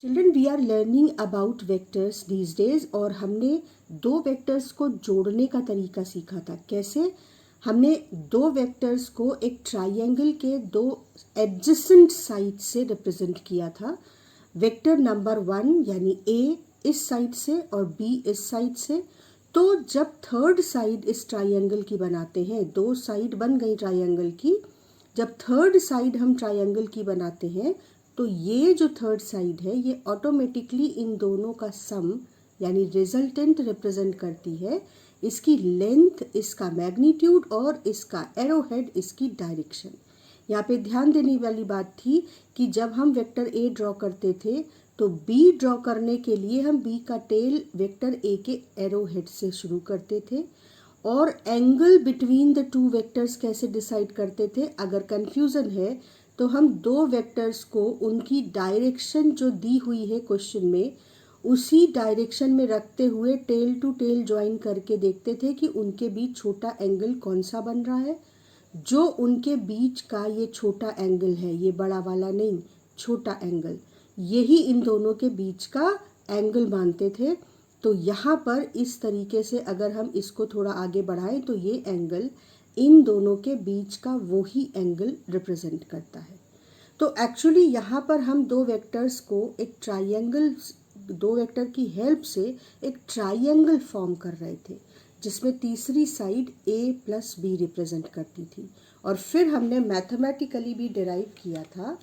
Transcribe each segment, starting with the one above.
Children we are learning about vectors these days और हमने दो वेक्टर्स को जोड़ने का तरीका सीखा था। कैसे? हमने दो वेक्टर्स को एक ट्राइंगल के दो एडजेसेंट साइड से रिप्रेजेंट किया था। वेक्टर नंबर 1 यानी ए इस साइड से और बी इस साइड से। तो जब थर्ड साइड इस ट्राइंगल की बनाते हैं, दो साइड बन गई ट्राइंगल की, जब थर्ड साइड हम ट्राइंगल की बनाते हैं तो ये जो थर्ड साइड है ये ऑटोमेटिकली इन दोनों का सम यानी रिजल्टेंट रिप्रेजेंट करती है। इसकी लेंथ, इसका मैग्नीट्यूड और इसका एरो हेड, इसकी डायरेक्शन। यहाँ पे ध्यान देने वाली बात थी कि जब हम वेक्टर ए ड्रॉ करते थे तो बी ड्रॉ करने के लिए हम बी का टेल वेक्टर ए के एरो हेड से शुरू करते थे। और angle between the two vectors कैसे डिसाइड करते थे? अगर कंफ्यूजन है तो हम दो वेक्टर्स को उनकी डायरेक्शन जो दी हुई है क्वेश्चन में उसी डायरेक्शन में रखते हुए टेल टू टेल ज्वाइन करके देखते थे कि उनके बीच छोटा एंगल कौन सा बन रहा है। जो उनके बीच का ये छोटा एंगल है, ये बड़ा वाला नहीं, छोटा एंगल, यही इन दोनों के बीच का एंगल मानते थे। तो यहाँ पर इस तरीके से अगर हम इसको थोड़ा आगे बढ़ाएं तो ये एंगल इन दोनों के बीच का वो ही एंगल रिप्रेजेंट करता है। तो एक्चुअली यहाँ पर हम दो वेक्टर्स को एक ट्राइंगल, दो वेक्टर की हेल्प से एक ट्राइंगल फॉर्म कर रहे थे जिसमें तीसरी side a plus b represent करती थी। और फिर हमने मैथमेटिकली भी डिराइव किया था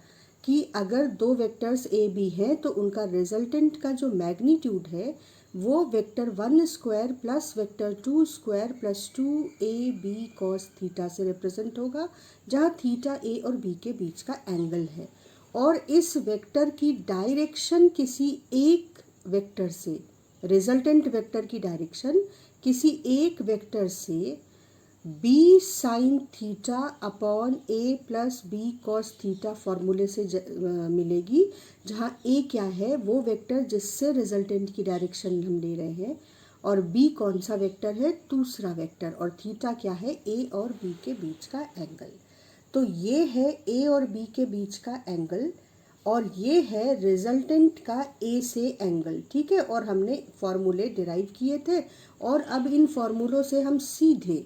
कि अगर दो वेक्टर्स a b हैं तो उनका रिजल्टेंट का जो मैग्नीट्यूड है वो vector 1 square plus vector 2 square plus 2ab cos theta से रिप्रेजेंट होगा, जहाँ थीटा a और b के बीच का एंगल है। और इस वेक्टर की डायरेक्शन किसी एक वेक्टर से, रिजल्टेंट वेक्टर की डायरेक्शन किसी एक वेक्टर से b sine theta upon a plus b cos theta फॉर्मूले से मिलेगी, जहाँ a क्या है? वो वेक्टर जिससे रिजल्टेंट की डायरेक्शन हम ले रहे हैं, और b कौन सा वेक्टर है? दूसरा वेक्टर, और थीटा क्या है? a और b के बीच का एंगल। तो ये है a और b के बीच का एंगल और ये है रिजल्टेंट का a से एंगल, ठीक है। और हमने फॉर्मूले डिराइव किए थे और अब इन फॉर्मूलों से हम सीधे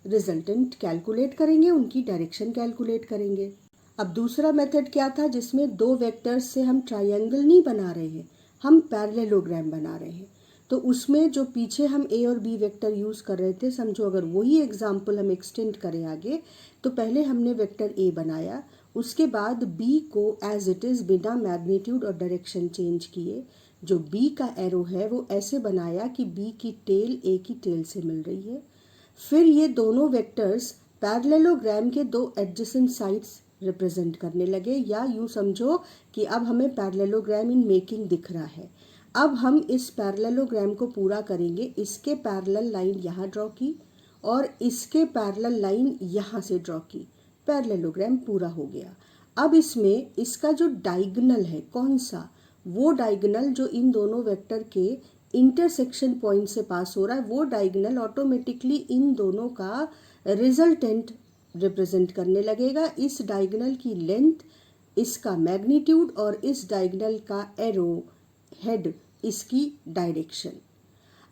रिजल्टेंट कैलकुलेट करेंगे, उनकी डायरेक्शन कैलकुलेट करेंगे। अब दूसरा मेथड क्या था जिसमें दो वेक्टर्स से हम ट्रायंगल नहीं बना रहे हैं, हम पैरेललोग्राम बना रहे हैं। तो उसमें जो पीछे हम a और b वेक्टर यूज़ कर रहे थे, समझो अगर वही एग्जाम्पल हम एक्सटेंड करें आगे, तो पहले हमने वेक्टर a बनाया, उसके बाद b को एज इट इज़ बिना मैग्नीट्यूड और डायरेक्शन चेंज किए, जो b का एरो है वो ऐसे बनाया कि b की टेल a की टेल से मिल रही है। फिर ये दोनों वेक्टर्स पैरेललोग्राम के दो एडजेसेंट साइड्स रिप्रेजेंट करने लगे, या यूँ समझो कि अब हमें पैरेललोग्राम इन मेकिंग दिख रहा है। अब हम इस पैरेललोग्राम को पूरा करेंगे। इसके पैरेलल लाइन यहाँ ड्रॉ की और इसके पैरेलल लाइन यहाँ से ड्रॉ की, पैरेललोग्राम पूरा हो गया। अब इसमें इसका जो डायगोनल है कौन सा? वो डायगोनल जो इन दोनों वेक्टर के इंटरसेक्शन पॉइंट से पास हो रहा है, वो डायगोनल ऑटोमेटिकली इन दोनों का रिजल्टेंट रिप्रेजेंट करने लगेगा। इस डायगोनल की लेंथ, इसका मैग्नीट्यूड और इस डायगोनल का एरो हेड, इसकी डायरेक्शन।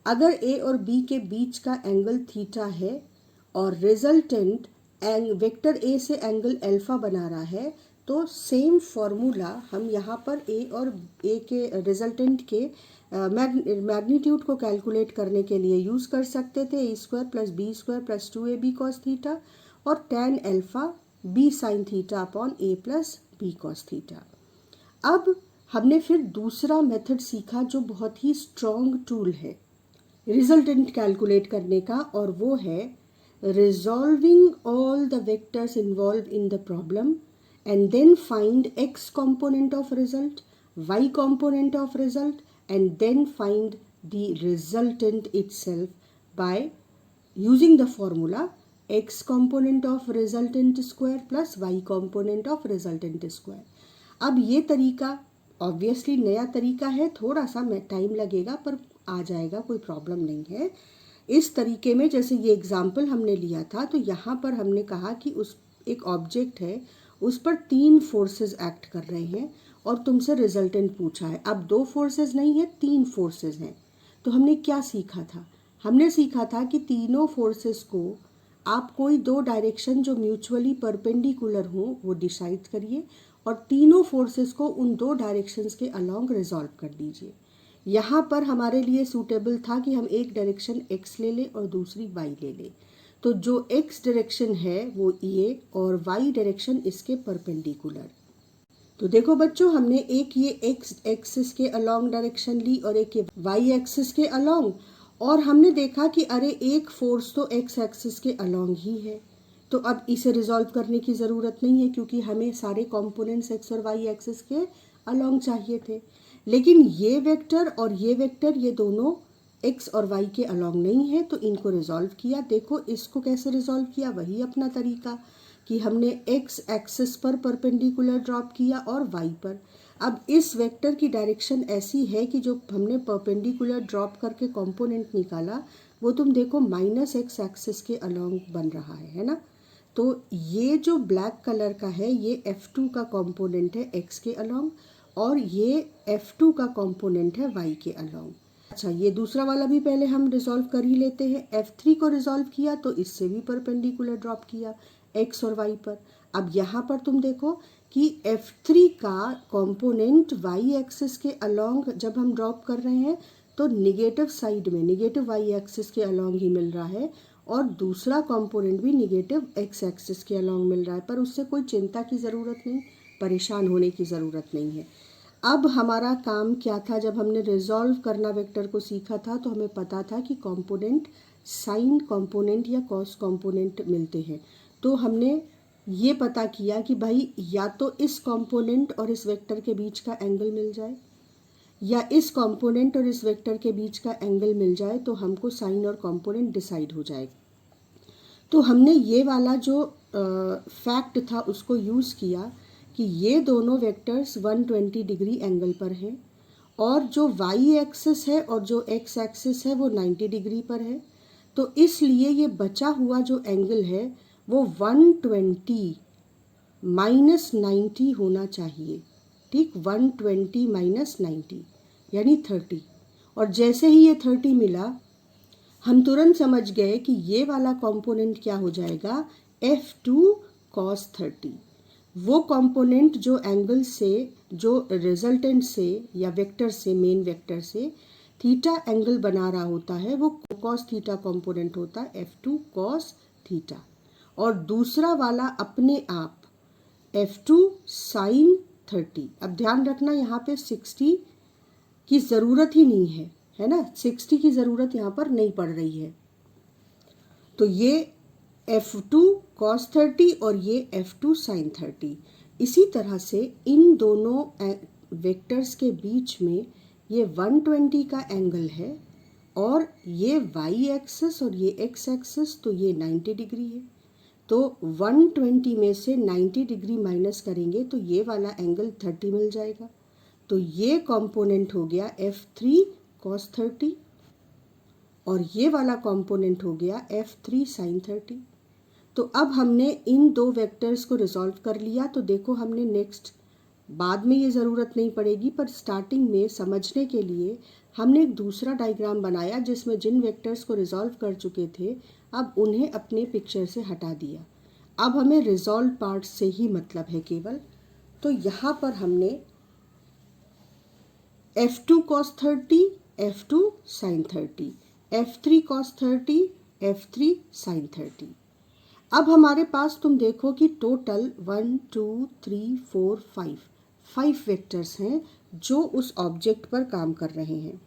अगर a और b के बीच का एंगल थीटा है और रिजल्टेंट वेक्टर a से एंगल अल्फा बना रहा है, तो सेम फॉर्मूला हम यहाँ पर a और a के रिजल्टेंट के मैग्नीट्यूड को कैलकुलेट करने के लिए यूज़ कर सकते थे। a square plus b square plus 2ab cos theta और tan alpha b sine theta upon a plus b cos theta. अब हमने फिर दूसरा मेथड सीखा जो बहुत ही स्ट्रॉन्ग टूल है रिजल्टेंट कैलकुलेट करने का, और वो है resolving all the vectors involve in the problem and then find x component of result, y component of result, and then find the resultant itself by using the formula x component of resultant square plus y component of resultant square। अब ये तरीका obviously नया तरीका है, थोड़ा सा time लगेगा पर आ जाएगा, कोई प्रॉब्लम नहीं है। इस तरीके में जैसे ये एग्जाम्पल हमने लिया था, तो यहाँ पर हमने कहा कि उस एक ऑब्जेक्ट है, उस पर तीन फोर्सेस एक्ट कर रहे हैं और तुमसे रिजल्टेंट पूछा है। अब 2 फोर्सेस नहीं है, 3 फोर्सेस हैं। तो हमने क्या सीखा था? हमने सीखा था कि तीनों फोर्सेस को आप कोई 2 डायरेक्शन जो म्यूचुअली परपेंडिकुलर हो वो डिसाइड करिए और तीनों फोर्सेस को उन 2 डायरेक्शंस के अलोंग रिजॉल्व कर दीजिए। यहाँ पर हमारे लिए सूटेबल था कि हम एक डायरेक्शन x ले लें और दूसरी y ले लें। तो जो x डायरेक्शन है वो ये और y डायरेक्शन इसके परपेंडिकुलर। तो देखो बच्चों, हमने एक ये x एक्सिस के अलोंग डायरेक्शन ली और एक ये y एक्सिस के अलोंग, और हमने देखा कि अरे एक फोर्स तो x एक्सिस के अलोंग ही है। तो अब इसे रिजॉल्व करने की ज़रूरत नहीं है क्योंकि हमें सारे कंपोनेंट्स x और y एक्सिस के अलोंग चाहिए थे। लेकिन ये वेक्टर और ये वेक्टर ये दोनों x और y के अलोंग नहीं है, तो इनको रिजॉल्व किया। देखो इसको कैसे रिजॉल्व किया, वही अपना तरीका कि हमने x एक्सिस पर परपेंडिकुलर ड्रॉप किया और y पर। अब इस वेक्टर की डायरेक्शन ऐसी है कि जो हमने परपेंडिकुलर ड्रॉप करके कंपोनेंट निकाला वो तुम देखो माइनस x एक्सिस के अलोंग बन रहा है ना। तो ये जो ब्लैक कलर का है ये F2 का कंपोनेंट है x के अलोंग और ये F2 का कंपोनेंट है y के अलोंग। अच्छा, ये दूसरा वाला भी पहले हम रिजॉल्व कर ही लेते हैं। F3 को रिजॉल्व किया तो इससे भी परपेंडिकुलर ड्रॉप किया x और y पर। अब यहाँ पर तुम देखो कि F3 का कंपोनेंट y एक्सिस के अलोंग जब हम ड्रॉप कर रहे हैं तो निगेटिव साइड में निगेटिव y एक्सिस के अलोंग ही मिल रहा है और दूसरा कंपोनेंट भी निगेटिव x एक्सिस के अलोंग मिल रहा है। पर उससे कोई चिंता की ज़रूरत नहीं, परेशान होने की ज़रूरत नहीं है। अब हमारा काम क्या था? जब हमने रिजॉल्व करना वेक्टर को सीखा था तो हमें पता था कि कंपोनेंट साइन कंपोनेंट या कॉस कंपोनेंट मिलते हैं। तो हमने ये पता किया कि भाई या तो इस कंपोनेंट और इस वेक्टर के बीच का एंगल मिल जाए या इस कंपोनेंट और इस वेक्टर के बीच का एंगल मिल जाए तो हमको साइन और कंपोनेंट डिसाइड हो जाएगा। तो हमने ये वाला जो फैक्ट था उसको यूज़ किया कि ये दोनों वेक्टर्स 120 डिग्री एंगल पर हैं और जो y एक्सिस है और जो x एक्सिस है वो 90 डिग्री पर है। तो इसलिए ये बचा हुआ जो एंगल है वो 120 माइनस 90 होना चाहिए। ठीक, 120 माइनस 90 यानी 30। और जैसे ही ये 30 मिला हम तुरंत समझ गए कि ये वाला कंपोनेंट क्या हो जाएगा, F2 cos 30। वो कंपोनेंट जो एंगल से, जो रिजल्टेंट से या वेक्टर से, मेन वेक्टर से थीटा एंगल बना रहा होता है वो cos थीटा कंपोनेंट होता है F2 cos थीटा। और दूसरा वाला अपने आप F2 sin 30। अब ध्यान रखना यहाँ पे 60 की ज़रूरत ही नहीं है ना, 60 की ज़रूरत यहाँ पर नहीं पड़ रही है। तो ये F2 cos 30 और ये F2 sin 30। इसी तरह से इन दोनों वेक्टर्स के बीच में ये 120 का एंगल है और ये y एक्सिस और ये x एक्सिस, तो ये 90 डिग्री है। तो 120 में से 90 डिग्री माइनस करेंगे तो ये वाला एंगल 30 मिल जाएगा। तो ये कंपोनेंट हो गया F3 cos 30 और ये वाला कंपोनेंट हो गया F3 sin 30। तो अब हमने इन दो वेक्टर्स को रिजॉल्व कर लिया। तो देखो हमने नेक्स्ट, बाद में ये ज़रूरत नहीं पड़ेगी पर स्टार्टिंग में समझने के लिए हमने एक दूसरा डायग्राम बनाया जिसमें जिन वेक्टर्स को रिजॉल्व कर चुके थे अब उन्हें अपने पिक्चर से हटा दिया। अब हमें रिजॉल्व पार्ट से ही मतलब है केवल। तो यहाँ पर हमने F2 cos 30, F2 sin 30, F3 cos 30, F3 sin 30। अब हमारे पास तुम देखो कि टोटल 1 2 3 4 5 वेक्टर्स हैं जो उस ऑब्जेक्ट पर काम कर रहे हैं।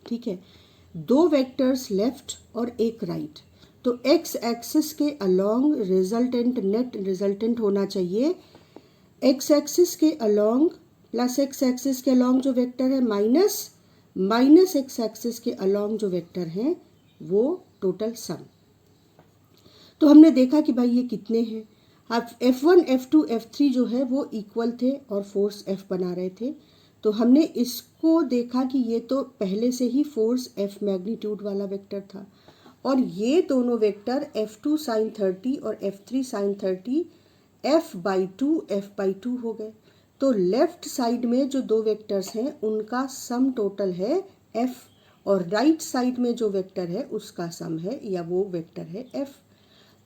ठीक है, 2 वेक्टर्स लेफ्ट और एक राइट। तो x एक्सिस के अलोंग रिजल्टेंट, नेट रिजल्टेंट होना चाहिए x एक्सिस के अलोंग प्लस x एक्सिस के अलोंग जो वेक्टर है माइनस x एक्सिस के अलोंग जो वेक्टर हैं वो टोटल सम। तो हमने देखा कि भाई ये कितने हैं। अब F1 F2 F3 जो है वो इक्वल थे और फोर्स F बना रहे थे। तो हमने इसको देखा कि ये तो पहले से ही फोर्स F मैग्नीट्यूड वाला वेक्टर था और ये दोनों वेक्टर F2 sin 30 और F3 sin 30 f/2 हो गए। तो लेफ्ट साइड में जो दो वेक्टर्स हैं उनका सम टोटल है f, और राइट साइड में जो वेक्टर है उसका सम है या वो वेक्टर है f।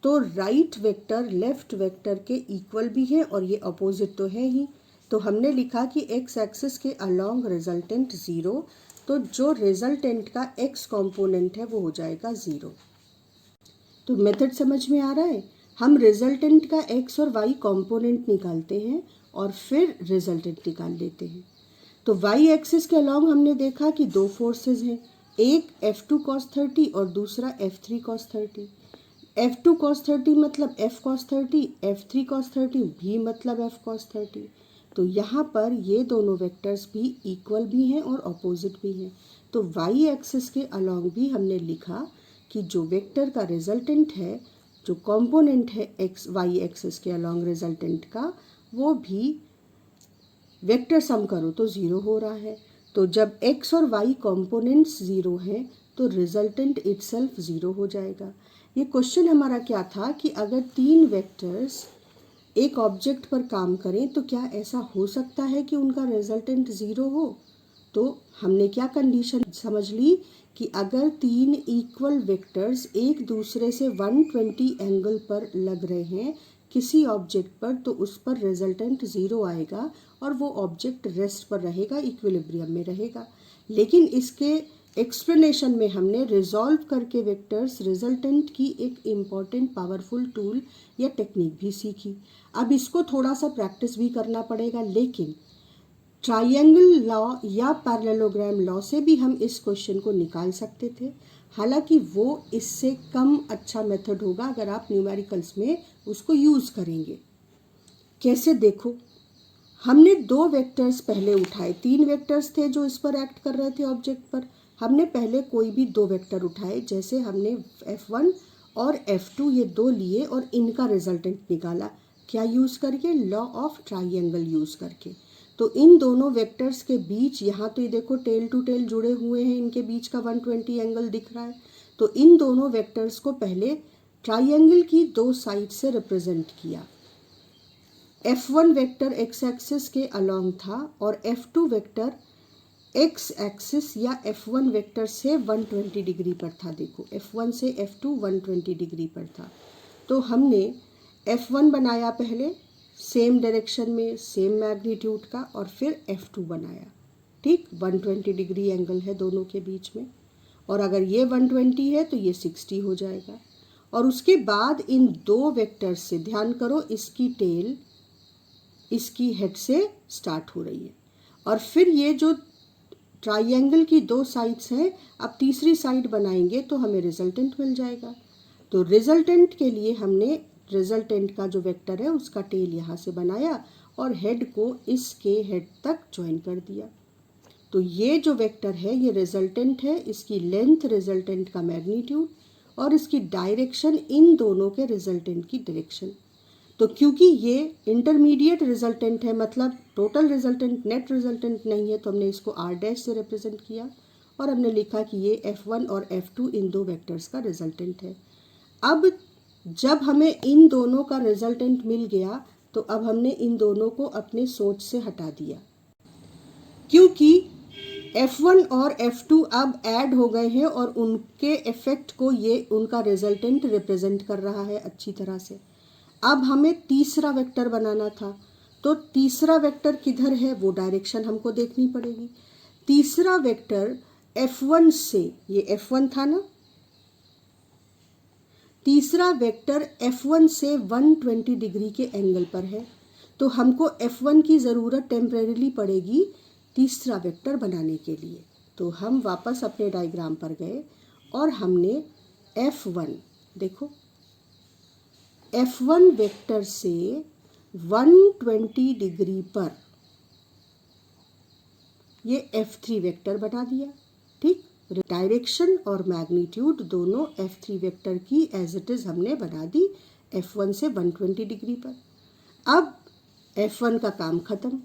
तो राइट वेक्टर लेफ्ट वेक्टर के इक्वल भी है और ये अपोजिट तो है ही। तो हमने लिखा कि x एक्सिस के अलोंग रिजल्टेंट 0, तो जो रिजल्टेंट का x कंपोनेंट है वो हो जाएगा 0। तो मेथड समझ में आ रहा है। हम रिजल्टेंट का x और y कंपोनेंट निकालते हैं और फिर रिजल्टेंट निकाल लेते हैं। तो y एक्सिस के अलोंग हमने देखा कि दो फोर्सेस हैं, एक F2 cos 30 और दूसरा F3 cos 30। F2 cos 30 मतलब F cos 30, F3 cos 30 भी मतलब F cos 30। तो यहाँ पर ये दोनों वेक्टर्स भी इक्वल भी हैं और अपोजिट भी हैं। तो y एक्सिस के अलोंग भी हमने लिखा कि जो वेक्टर का रिजल्टेंट है, जो कंपोनेंट है y एक्सिस के अलोंग रिजल्टेंट का, वो भी वेक्टर सम करो तो 0 हो रहा है। तो जब x और y कंपोनेंट्स 0 हैं तो रिजल्टेंट इटसेल्फ 0 हो जाएगा। ये क्वेश्चन हमारा क्या था कि अगर तीन वेक्टर्स एक ऑब्जेक्ट पर काम करें तो क्या ऐसा हो सकता है कि उनका रिजल्टेंट 0 हो। तो हमने क्या कंडीशन समझ ली कि अगर तीन इक्वल वेक्टर्स एक दूसरे से 120 एंगल पर लग रहे हैं किसी ऑब्जेक्ट पर, तो उस पर रिजल्टेंट 0 आएगा और वो ऑब्जेक्ट रेस्ट पर रहेगा, इक्विलिब्रियम में रहेगा। लेकिन इसके एक्सप्लेनेशन में हमने रिजॉल्व करके वेक्टर्स रिजल्टेंट की एक इम्पॉर्टेंट पावरफुल टूल या टेक्निक भी सीखी। अब इसको थोड़ा सा प्रैक्टिस भी करना पड़ेगा, लेकिन ट्रायंगल लॉ या पैरेललोग्राम लॉ से भी हम इस क्वेश्चन को निकाल सकते थे। हालांकि वो इससे कम अच्छा मेथड होगा अगर आप न्यूमेरिकल्स में उसको यूज़ करेंगे। कैसे, देखो, हमने दो वेक्टर्स पहले उठाए, तीन वेक्टर्स थे जो इस पर एक्ट कर रहे थे ऑब्जेक्ट पर। हमने पहले कोई भी दो वेक्टर उठाए, जैसे हमने F1 और F2 ये दो लिए और इनका रिजल्टेंट निकाला। क्या यूज़ करके? लॉ ऑफ ट्रायंगल यूज़ करके। तो इन दोनों वेक्टर्स के बीच, यहाँ तो ये देखो टेल टू टेल जुड़े हुए हैं, इनके बीच का 120 एंगल दिख रहा है। तो इन दोनों वेक्टर्स को पहले ट्रायंगल की दो साइड से रिप्रेजेंट किया। F1 वेक्टर x एक्सिस के अलोंग था और F2 वेक्टर x एक्सिस या F1 वेक्टर से 120 डिग्री पर था। देखो F1 से F2 120 डिग्री पर था। तो हमने F1 बनाया पहले सेम डायरेक्शन में, सेम मैग्नीट्यूड का, और फिर F2 बनाया। ठीक, 120 डिग्री एंगल है दोनों के बीच में, और अगर ये 120 है तो ये 60 हो जाएगा। और उसके बाद इन दो वेक्टर्स से, ध्यान करो, इसकी टेल इसकी हेड से स्टार्ट हो रही है, और फिर ये जो ट्रायंगल की दो साइड्स हैं, अब तीसरी साइड बनाएंगे तो हमें रिजल्टेंट मिल जाएगा। तो रिजल्टेंट के लिए हमने रिजल्टेंट का जो वेक्टर है उसका टेल यहाँ से बनाया और हेड को इसके हेड तक ज्वाइन कर दिया। तो ये जो वेक्टर है ये रिजल्टेंट है, इसकी लेंथ रिजल्टेंट का मैग्नीट्यूड, और इसकी डायरेक्शन इन दोनों के रिजल्टेंट की डायरेक्शन। तो क्योंकि ये इंटरमीडिएट रिजल्टेंट है, मतलब टोटल रिजल्टेंट नेट रिजल्टेंट नहीं है, तो हमने इसको r' से रिप्रेजेंट किया और हमने लिखा कि ये F1 और F2 इन दो वेक्टर्स का रिजल्टेंट है। अब जब हमें इन दोनों का रिजल्टेंट मिल गया तो अब हमने इन दोनों को अपने सोच से हटा दिया, क्योंकि F1 और F2 अब ऐड हो गए हैं और उनके इफेक्ट को ये उनका रिजल्टेंट रिप्रेजेंट कर रहा है अच्छी तरह से। अब हमें तीसरा वेक्टर बनाना था, तो तीसरा वेक्टर किधर है वो डायरेक्शन हमको देखनी पड़ेगी। तीसरा वेक्टर F1 से, ये F1 था ना, तीसरा वेक्टर F1 से 120 डिग्री के एंगल पर है, तो हमको F1 की ज़रूरत टेम्परेरीली पड़ेगी तीसरा वेक्टर बनाने के लिए। तो हम वापस अपने डायग्राम पर गए और हमने F1, देखो F1 वेक्टर से 120 डिग्री पर ये F3 वेक्टर बना दिया। ठीक, डायरेक्शन और मैग्नीट्यूड दोनों F3 वेक्टर की एज इट इज़ हमने बना दी F1 से 120 डिग्री पर। अब F1 का काम ख़त्म।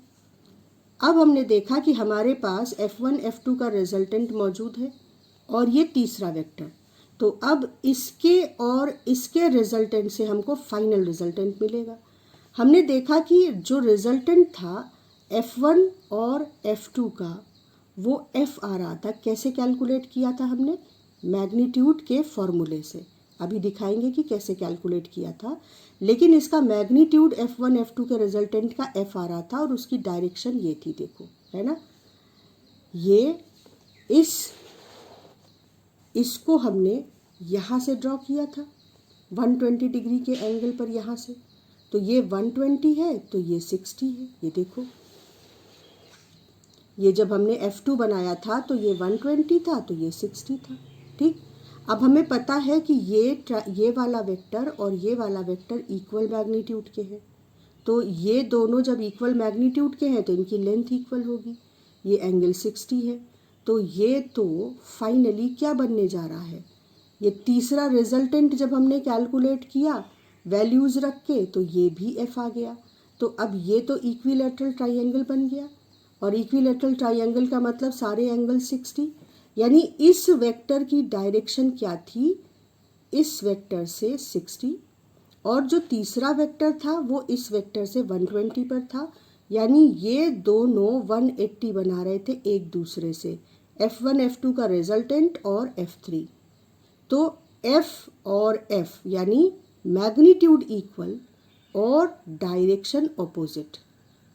अब हमने देखा कि हमारे पास F1 F2 का रिजल्टेंट मौजूद है और ये तीसरा वेक्टर, तो अब इसके और इसके रिजल्टेंट से हमको फाइनल रिजल्टेंट मिलेगा। हमने देखा कि जो रिजल्टेंट था F1 और F2 का वो F आ रहा था। कैसे कैलकुलेट किया था हमने? मैग्नीट्यूड के फॉर्मूले से। अभी दिखाएंगे कि कैसे कैलकुलेट किया था, लेकिन इसका मैग्नीट्यूड F1 F2 के रिजल्टेंट का F आ रहा था और उसकी डायरेक्शन ये थी, देखो है ना, ये इसको हमने यहाँ से ड्रॉ किया था 120 डिग्री के एंगल पर यहाँ से, तो ये 120 है तो ये 60 है। ये देखो, ये जब हमने F2 बनाया था तो ये 120 था तो ये 60 था। ठीक, अब हमें पता है कि ये वाला वेक्टर और ये वाला वेक्टर इक्वल मैग्नीट्यूड के हैं, तो ये दोनों जब इक्वल मैग्नीट्यूड के हैं तो इनकी लेंथ इक्वल होगी। ये एंगल 60 है, तो ये तो फाइनली क्या बनने जा रहा है, ये तीसरा रिजल्टेंट जब हमने कैलकुलेट किया वैल्यूज़ रख के तो ये भी F आ गया। तो अब ये तो इक्विलैटरल ट्राइंगल बन गया, और इक्विलैटरल ट्राइंगल का मतलब सारे एंगल 60, यानी इस वेक्टर की डायरेक्शन क्या थी, इस वेक्टर से 60, और जो तीसरा वेक्टर था वो इस वेक्टर से 120 पर था, यानी ये दोनों 180 बना रहे थे एक दूसरे से, F1 F2 का रिजल्टेंट और F3। तो F और F यानी मैग्नीट्यूड इक्वल और डायरेक्शन ऑपोजिट,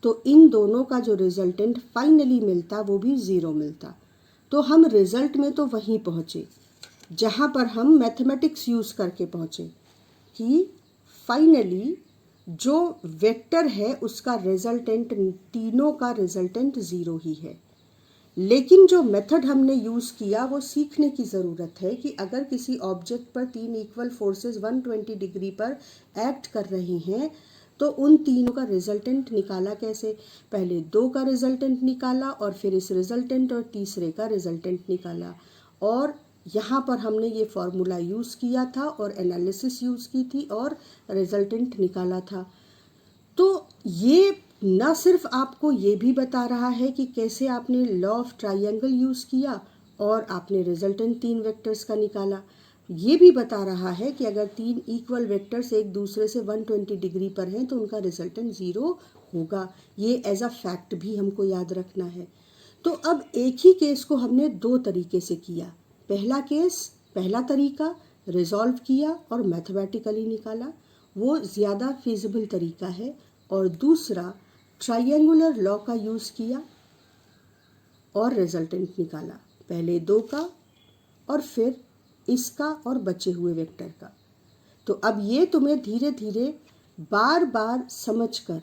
तो इन दोनों का जो रिजल्टेंट फाइनली मिलता वो भी 0 मिलता। तो हम रिजल्ट में तो वहीं पहुँचे जहाँ पर हम मैथमेटिक्स यूज़ करके पहुँचे कि फाइनली जो वेक्टर है उसका रिजल्टेंट, तीनों का रिजल्टेंट 0 ही है। लेकिन जो मेथड हमने यूज़ किया वो सीखने की ज़रूरत है कि अगर किसी ऑब्जेक्ट पर 3 इक्वल फोर्सेस 120 डिग्री पर एक्ट कर रही हैं तो उन तीनों का रिजल्टेंट निकाला कैसे। पहले 2 का रिजल्टेंट निकाला और फिर इस रिजल्टेंट और तीसरे का रिजल्टेंट निकाला, और यहाँ पर हमने ये फॉर्मूला यूज़ किया था और एनालिसिस यूज़ की थी और रिजल्टेंट निकाला था। तो ये न सिर्फ आपको ये भी बता रहा है कि कैसे आपने लॉ ऑफ ट्राइंगल यूज़ किया और आपने रिजल्टेंट 3 वेक्टर्स का निकाला, ये भी बता रहा है कि अगर 3 इक्वल वेक्टर्स एक दूसरे से 120 डिग्री पर हैं तो उनका रिजल्टेंट 0 होगा। ये एज अ फैक्ट भी हमको याद रखना है। तो अब एक ही केस को हमने 2 तरीके से किया। पहला तरीका रिजॉल्व किया और मैथमेटिकली निकाला, वो ज़्यादा फिजिबल तरीका है, और दूसरा ट्रायंगुलर लॉ का यूज़ किया और रिजल्टेंट निकाला, पहले 2 का और फिर इसका और बचे हुए वेक्टर का। तो अब ये तुम्हें धीरे धीरे बार बार समझकर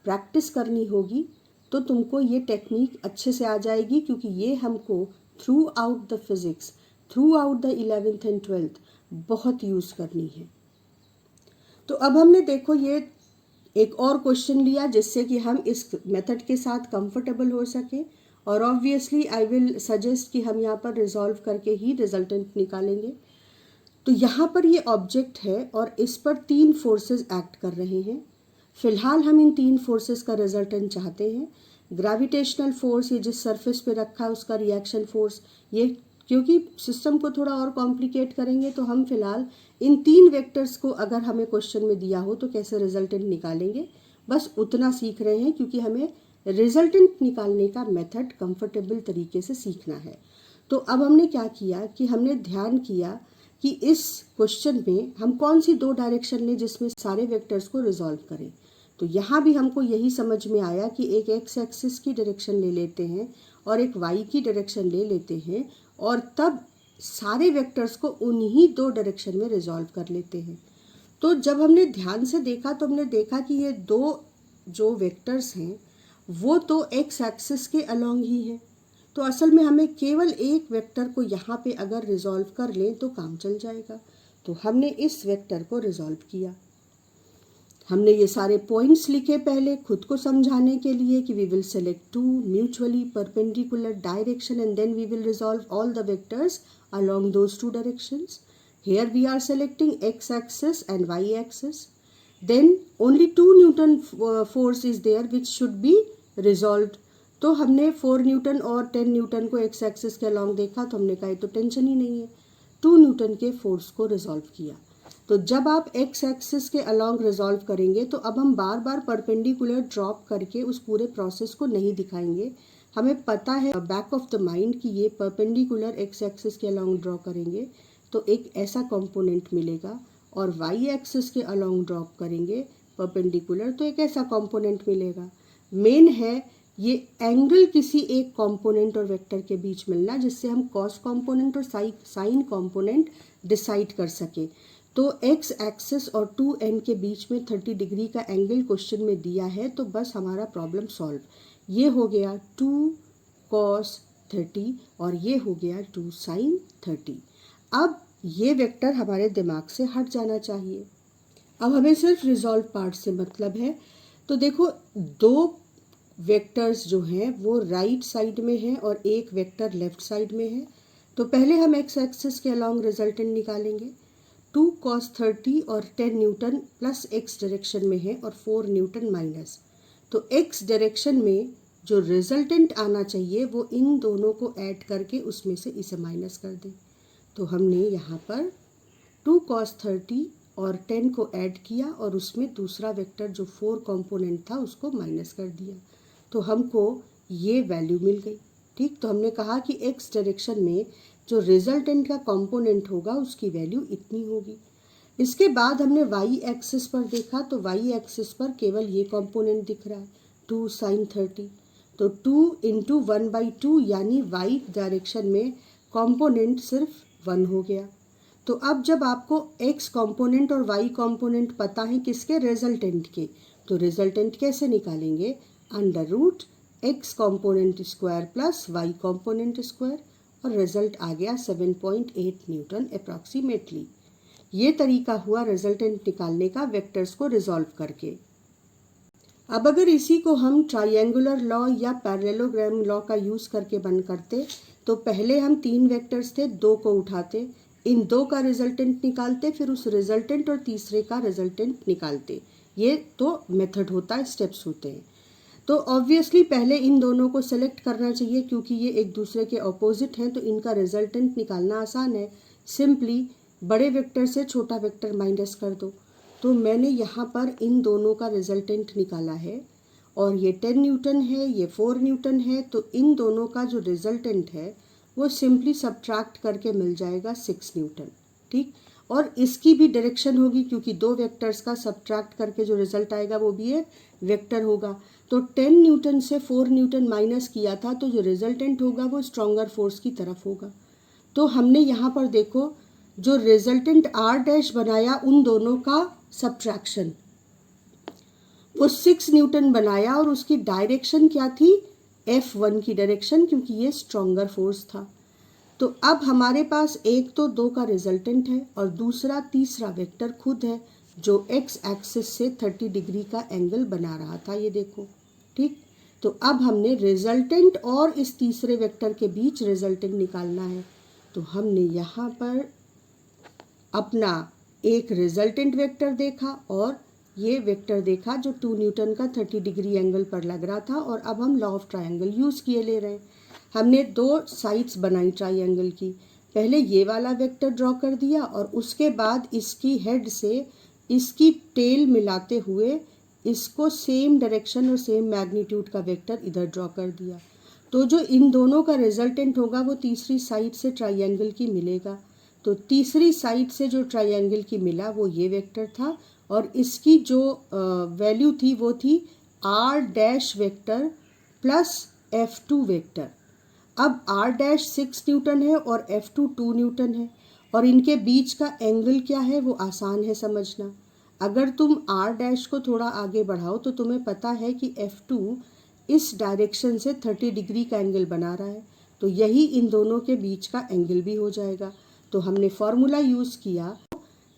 प्रैक्टिस करनी होगी, तो तुमको ये टेक्निक अच्छे से आ जाएगी, क्योंकि ये हमको through out the physics, through out the 11th and 12th बहुत यूज़ करनी है। तो अब हमने देखो ये एक और क्वेश्चन लिया जिससे कि हम इस मेथड के साथ कंफर्टेबल हो सके, और ऑब्वियसली आई विल सजेस्ट कि हम यहाँ पर रिजॉल्व करके ही रिजल्टेंट निकालेंगे। तो यहाँ पर ये ऑब्जेक्ट है और इस पर 3 फोर्सेस एक्ट कर रहे हैं। फिलहाल हम इन 3 फोर्सेस का रिजल्टेंट चाहते हैं। ग्रेविटेशनल फोर्स, ये जिस सरफेस पे रखा है उसका रिएक्शन फोर्स, ये क्योंकि सिस्टम को थोड़ा और कॉम्प्लिकेट करेंगे तो हम फिलहाल इन 3 वेक्टर्स को अगर हमें क्वेश्चन में दिया हो तो कैसे रिजल्टेंट निकालेंगे बस उतना सीख रहे हैं, क्योंकि हमें रिजल्टेंट निकालने का मेथड कंफर्टेबल तरीके से सीखना है। तो अब हमने क्या किया कि हमने ध्यान किया कि इस क्वेश्चन में हम कौन सी 2 डायरेक्शन लें जिसमें सारे वेक्टर्स को रिजॉल्व करें। तो यहाँ भी हमको यही समझ में आया कि एक एक्स एक्सिस की डायरेक्शन ले लेते हैं और एक वाई की डायरेक्शन ले लेते हैं, और तब सारे वेक्टर्स को उन्हीं 2 डायरेक्शन में रिजॉल्व कर लेते हैं। तो जब हमने ध्यान से देखा तो हमने देखा कि ये 2 जो वेक्टर्स हैं वो तो एक्स एक्सिस के अलोंग ही हैं, तो असल में हमें केवल एक वेक्टर को यहाँ पे अगर रिजॉल्व कर लें तो काम चल जाएगा। तो हमने इस वेक्टर को रिजॉल्व किया। हमने ये सारे पॉइंट्स लिखे पहले खुद को समझाने के लिए कि we will select 2 mutually perpendicular direction and then we will resolve all the vectors along those 2 directions. Here we are selecting x axis and y axis. Then only 2 Newton force is there which should be resolved. तो हमने 4 Newton और 10 Newton को x axis के along देखा, तो हमने कहा तो टेंशन ही नहीं है, 2 न्यूटन के फोर्स को रिजॉल्व किया। तो जब आप एक्स एक्सिस के अलॉन्ग रिजॉल्व करेंगे तो अब हम बार बार परपेंडिकुलर ड्रॉप करके उस पूरे प्रोसेस को नहीं दिखाएंगे। हमें पता है बैक ऑफ द माइंड कि ये परपेंडिकुलर एक्स एक्सिस के अलॉन्ग ड्रॉ करेंगे तो एक ऐसा कंपोनेंट मिलेगा, और वाई एक्सिस के अलॉन्ग ड्रॉप करेंगे परपेंडिकुलर तो एक ऐसा कंपोनेंट मिलेगा। मेन है ये एंगल किसी एक कंपोनेंट और वेक्टर के बीच मिलना, जिससे हम कॉस कंपोनेंट और साइन कंपोनेंट डिसाइड कर सके। तो एक्स एक्सिस और 2n के बीच में 30 डिग्री का एंगल क्वेश्चन में दिया है, तो बस हमारा प्रॉब्लम सॉल्व। ये हो गया 2 cos 30 और ये हो गया 2 sin 30। अब ये वेक्टर हमारे दिमाग से हट जाना चाहिए। अब हमें सिर्फ रिजॉल्व पार्ट से मतलब है। तो देखो, दो वेक्टर्स जो हैं वो राइट साइड में हैं और एक वेक्टर लेफ्ट साइड में है। तो पहले हम एक्स एक्सिस के अलॉन्ग रिजल्टेंट निकालेंगे। 2 cos 30 और 10 न्यूटन प्लस एक्स डायरेक्शन में है और 4 न्यूटन माइनस। तो एक्स डायरेक्शन में जो रिजल्टेंट आना चाहिए वो इन दोनों को ऐड करके उसमें से इसे माइनस कर दें। तो हमने यहाँ पर 2 cos 30 और 10 को ऐड किया और उसमें दूसरा वेक्टर जो 4 कंपोनेंट था उसको माइनस कर दिया, तो हमको ये वैल्यू मिल गई। ठीक, तो हमने कहा कि एक्स डायरेक्शन में जो रिजल्टेंट का कंपोनेंट होगा उसकी वैल्यू इतनी होगी। इसके बाद हमने वाई एक्सिस पर देखा, तो वाई एक्सिस पर केवल ये कंपोनेंट दिख रहा है 2 sin 30। तो 2 × 1/2 यानी वाई डायरेक्शन में कंपोनेंट सिर्फ 1 हो गया। तो अब जब आपको x कंपोनेंट और y कंपोनेंट पता है किसके, रिजल्टेंट के, तो रिजल्टेंट कैसे निकालेंगे, √x component square plus y component square, और रिजल्ट आ गया 7.8 न्यूटन अप्रॉक्सीमेटली। ये तरीका हुआ रिजल्टेंट निकालने का वेक्टर्स को रिजॉल्व करके। अब अगर इसी को हम ट्राइंगुलर लॉ या पैरेललोग्राम लॉ का यूज़ करके बंद करते, तो पहले हम 3 वेक्टर्स थे, 2 को उठाते, इन 2 का रिजल्टेंट निकालते, फिर उस रिजल्टेंट और तीसरे का रिजल्टेंट निकालते। ये तो मेथड होता है, स्टेप्स होते हैं। तो ऑब्वियसली पहले इन दोनों को सेलेक्ट करना चाहिए क्योंकि ये एक दूसरे के ऑपोजिट हैं, तो इनका रिजल्टेंट निकालना आसान है। सिंपली बड़े वेक्टर से छोटा वेक्टर माइनस कर दो। तो मैंने यहाँ पर इन दोनों का रिजल्टेंट निकाला है, और ये 10 न्यूटन है, ये 4 न्यूटन है। तो इन दोनों का जो रिजल्टेंट है वो सिंपली सब्ट्रैक्ट करके मिल जाएगा 6 न्यूटन। ठीक, और इसकी भी डायरेक्शन होगी क्योंकि 2 वेक्टर्स का सब्ट्रैक्ट करके जो रिजल्ट आएगा वो भी एक वेक्टर होगा। तो 10 न्यूटन से 4 न्यूटन माइनस किया था, तो जो रिजल्टेंट होगा वो स्ट्रॉन्गर फोर्स की तरफ होगा। तो हमने यहाँ पर देखो जो रिजल्टेंट R' बनाया उन दोनों का सब्ट्रैक्शन, वो 6 न्यूटन बनाया, और उसकी डायरेक्शन क्या थी, F1 की डायरेक्शन, क्योंकि ये स्ट्रॉन्गर फोर्स था। तो अब हमारे पास एक तो 2 का रिजल्टेंट है और दूसरा तीसरा वेक्टर खुद है जो एक्स एक्सिस से 30 डिग्री का एंगल बना रहा था, ये देखो। ठीक, तो अब हमने रिजल्टेंट और इस तीसरे वेक्टर के बीच रिजल्टेंट निकालना है। तो हमने यहाँ पर अपना एक रिजल्टेंट वेक्टर देखा और ये वेक्टर देखा जो 2 न्यूटन का 30 डिग्री एंगल पर लग रहा था, और अब हम लॉ ऑफ ट्रायंगल यूज़ किए ले रहे हैं। हमने 2 साइड्स बनाई ट्रायंगल की। पहले ये वाला वेक्टर ड्रॉ कर दिया और उसके बाद इसकी हेड से इसकी टेल मिलाते हुए इसको सेम डायरेक्शन और सेम मैग्नीट्यूड का वेक्टर इधर ड्रॉ कर दिया। तो जो इन दोनों का रिजल्टेंट होगा वो तीसरी साइड से ट्रायंगल की मिलेगा। तो तीसरी साइड से जो ट्रायंगल की मिला वो ये वेक्टर था, और इसकी जो वैल्यू थी वो थी R' vector plus F2 vector. अब R' 6 न्यूटन है और F2 2 न्यूटन है, और इनके बीच का एंगल क्या है वो आसान है समझना। अगर तुम R' को थोड़ा आगे बढ़ाओ तो तुम्हें पता है कि F2 इस डायरेक्शन से 30 डिग्री का एंगल बना रहा है, तो यही इन दोनों के बीच का एंगल भी हो जाएगा। तो हमने फॉर्मूला यूज़ किया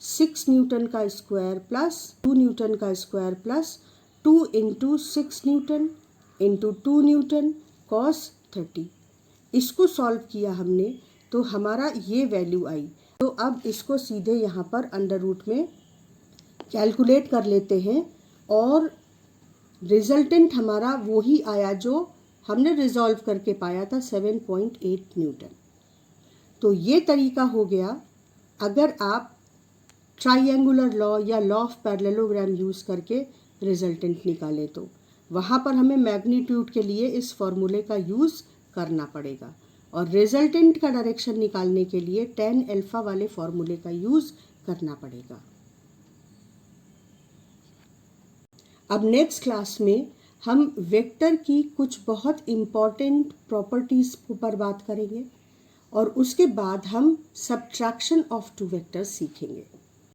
6 न्यूटन का स्क्वायर प्लस 2 न्यूटन का square plus 2 × 6 Newton × 2 Newton cos 30। इसको सॉल्व किया हमने तो हमारा ये वैल्यू आई। तो अब इसको सीधे यहाँ पर अंडर रूट में कैलकुलेट कर लेते हैं, और रिजल्टेंट हमारा वही आया जो हमने रिजॉल्व करके पाया था 7.8 न्यूटन। तो ये तरीका हो गया। अगर आप ट्राइंगुलर लॉ या लॉ ऑफ पैरेललोग्राम यूज़ करके रिजल्टेंट निकालें तो वहाँ पर हमें मैग्नीट्यूड के लिए इस फॉर्मूले का यूज़ करना पड़ेगा, और रिजल्टेंट का डायरेक्शन निकालने के लिए tan अल्फा वाले फॉर्मूले का यूज़ करना पड़ेगा। अब नेक्स्ट क्लास में हम वेक्टर की कुछ बहुत इम्पॉर्टेंट प्रॉपर्टीज़ पर बात करेंगे और उसके बाद हम सब्ट्रैक्शन ऑफ टू वेक्टर्स सीखेंगे।